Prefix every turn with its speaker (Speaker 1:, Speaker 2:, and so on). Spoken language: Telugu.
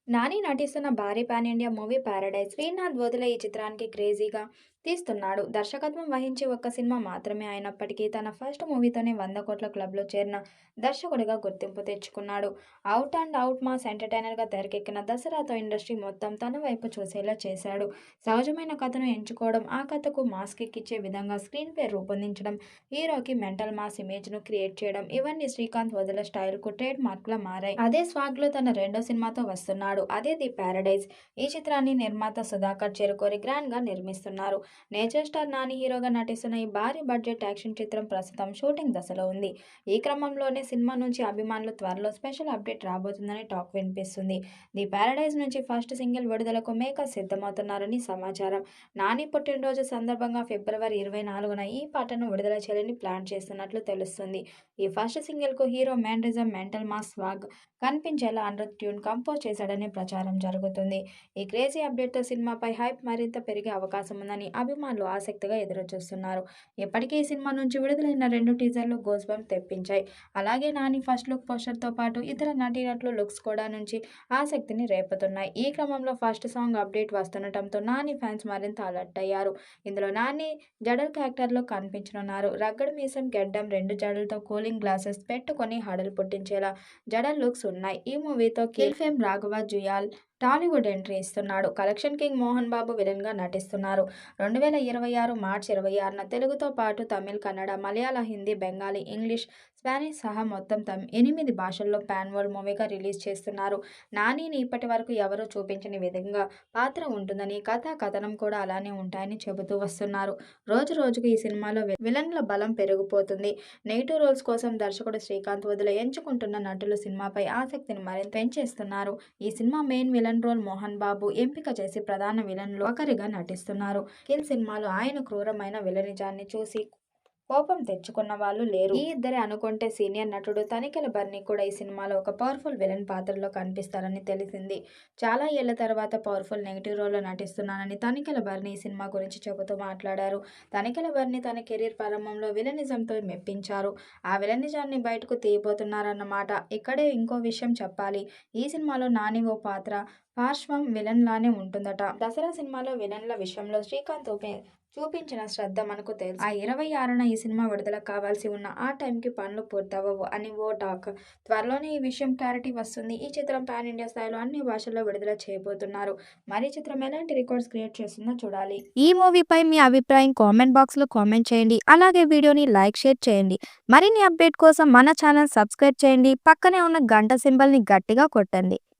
Speaker 1: నాని నటిస్తున్న భారీ pan India movie 'paradise'. Srinath వదిలే ఈ చిత్రానికి క్రేజీగా తీస్తున్నాడు. దర్శకత్వం వహించి ఒక్క సినిమా మాత్రమే అయినప్పటికీ తన ఫస్ట్ మూవీతోనే 100 కోట్ల క్లబ్లో చేరిన దర్శకుడిగా గుర్తింపు తెచ్చుకున్నాడు. అవుట్ అండ్ అవుట్ మాస్ ఎంటర్టైనర్గా తెరకెక్కిన 'దసరా'తో ఇండస్ట్రీ మొత్తం తన వైపు చూసేలా చేశాడు. సహజమైన కథను ఎంచుకోవడం, ఆ కథకు మాస్ కిక్ ఇచ్చే విధంగా స్క్రీన్ ప్లే రూపొందించడం, హీరోకి మెంటల్ మాస్ ఇమేజ్ను క్రియేట్ చేయడం ఇవన్నీ శ్రీకాంత్ వదిలే స్టైల్కు ట్రేడ్ మార్క్లా మారాయి. అదే స్వాగ్లో తన రెండో సినిమాతో వస్తున్నాడు. అదే ది పారడైజ్. ఈ చిత్రాన్ని నిర్మాత సుధాకర్ చెరుకూరి గ్రాండ్గా నిర్మిస్తున్నారు. నేచర్ స్టార్ నాని హీరోగా నటిస్తున్న ఈ భారీ బడ్జెట్ యాక్షన్ చిత్రం ప్రస్తుతం షూటింగ్ దశలో ఉంది. ఈ క్రమంలోనే సినిమా నుంచి అభిమానులు త్వరలో స్పెషల్ అప్డేట్ రాబోతుందని టాక్ వినిపిస్తుంది. ది పారడైజ్ నుంచి ఫస్ట్ సింగిల్ విడుదలకు మేకర్స్ సిద్ధమవుతున్నారని సమాచారం. నాని పుట్టినరోజు సందర్భంగా ఫిబ్రవరి 24న ఈ పాటను విడుదల చేయాలని ప్లాన్ చేస్తున్నట్లు తెలుస్తుంది. ఈ ఫస్ట్ సింగిల్కు hero mannerism, mental mass swag కనిపించేలా అనిరుద్ ట్యూన్ కంపోజ్ చేశాడని ప్రచారం జరుగుతుంది. ఈ క్రేజీ అప్డేట్తో సినిమాపై హైప్ మరింత పెరిగే అవకాశం ఉందని అభిమానులు ఆసక్తిగా ఎదురుచూస్తున్నారు. ఇప్పటికే ఈ సినిమా నుంచి విడుదలైన 2 టీజర్లు గూస్ బంప్ తెప్పించాయి. అలాగే నాని ఫస్ట్ లుక్ పోస్టర్తో పాటు ఇతర నటీనటుల లుక్స్ కూడా నుంచి ఆసక్తిని రేపుతున్నాయి. ఈ క్రమంలో ఫస్ట్ సాంగ్ అప్డేట్ వస్తుండటంతో నాని ఫ్యాన్స్ మరింత అలర్ట్ అయ్యారు. ఇందులో నాని జడల్ క్యారెక్టర్లో కనిపించనున్నారు. రగ్గడ్ మీసం, గెడ్డం, 2 జడలతో కూలింగ్ గ్లాసెస్ పెట్టుకొని హడల్ పుట్టించేలా జడల్ లుక్స్ ఉన్నాయి. ఈ మూవీతో kill fame Raghava Juyal Tollywood entry ఇస్తున్నాడు. కలెక్షన్ కింగ్ మోహన్ బాబు విలన్గా నటిస్తున్నారు. 2026 మార్చి 26న తెలుగుతో పాటు తమిళ్, కన్నడ, మలయాళ, హిందీ, బెంగాలీ, ఇంగ్లీష్, స్పానిష్ సహా మొత్తం 8 భాషల్లో పాన్ వరల్డ్ మూవీగా రిలీజ్ చేస్తున్నారు. నానిని ఇప్పటి వరకు ఎవరూ చూపించని విధంగా పాత్ర ఉంటుందని, కథా కథనం కూడా అలానే ఉంటాయని చెబుతూ వస్తున్నారు. రోజు రోజుకు ఈ సినిమాలో విలన్ల బలం పెరిగిపోతుంది. నెగిటివ్ రోల్స్ కోసం దర్శకుడు శ్రీకాంత్ వదిలే ఎంచుకుంటున్న నటులు సినిమాపై ఆసక్తిని మరింత పెంచేస్తున్నారు. ఈ సినిమా main villain role Mohan Babu ఎంపిక చేసి ప్రధాన విలన్లో ఒకరిగా నటిస్తున్నారు. కిల్ సినిమాలో ఆయన క్రూరమైన విలనిజాన్ని చూసి కోపం తెచ్చుకున్న వాళ్ళు లేరు. ఈ ఇద్దరే అనుకుంటే సీనియర్ నటుడు తనికెల బర్నీ కూడా ఈ సినిమాలో ఒక పవర్ఫుల్ విలన్ పాత్రలో కనిపిస్తారని తెలిసింది. చాలా ఏళ్ల తర్వాత పవర్ఫుల్ నెగిటివ్ రోల్లో నటిస్తున్నానని తనికెల బర్నీ ఈ సినిమా గురించి చెబుతూ మాట్లాడారు. తనికెల బర్నీ తన కెరీర్ ప్రారంభంలో విలనిజంతో మెప్పించారు. ఆ విలనిజాన్ని బయటకు తీయబోతున్నారన్నమాట. ఇక్కడే ఇంకో విషయం చెప్పాలి. ఈ సినిమాలో నాని ఓ పాత్ర పార్శ్వం విలన్ లానే ఉంటుందట. దసరా సినిమాలో విలన్ల విషయంలో శ్రీకాంత్ చూపించిన శ్రద్ధ మనకు తెలుసు. ఆ 26న ఈ సినిమా విడుదల కావాల్సి ఉన్న ఆ టైంకి పనులు పూర్తవవు అని ఓ టాక్. త్వరలోనే ఈ విషయం క్లారిటీ వస్తుంది. ఈ చిత్రం పాన్ ఇండియా స్థాయిలో అన్ని భాషల్లో విడుదల చేయబోతున్నారు. మరి చిత్రం ఎలాంటి రికార్డ్స్ క్రియేట్ చేస్తుందో చూడాలి.
Speaker 2: ఈ మూవీపై మీ అభిప్రాయం కామెంట్ బాక్స్లో కామెంట్ చేయండి. అలాగే వీడియోని లైక్, షేర్ చేయండి. మరిన్ని అప్డేట్ కోసం మన ఛానల్ సబ్స్క్రైబ్ చేయండి. పక్కనే ఉన్న గంట సింబల్ని గట్టిగా కొట్టండి.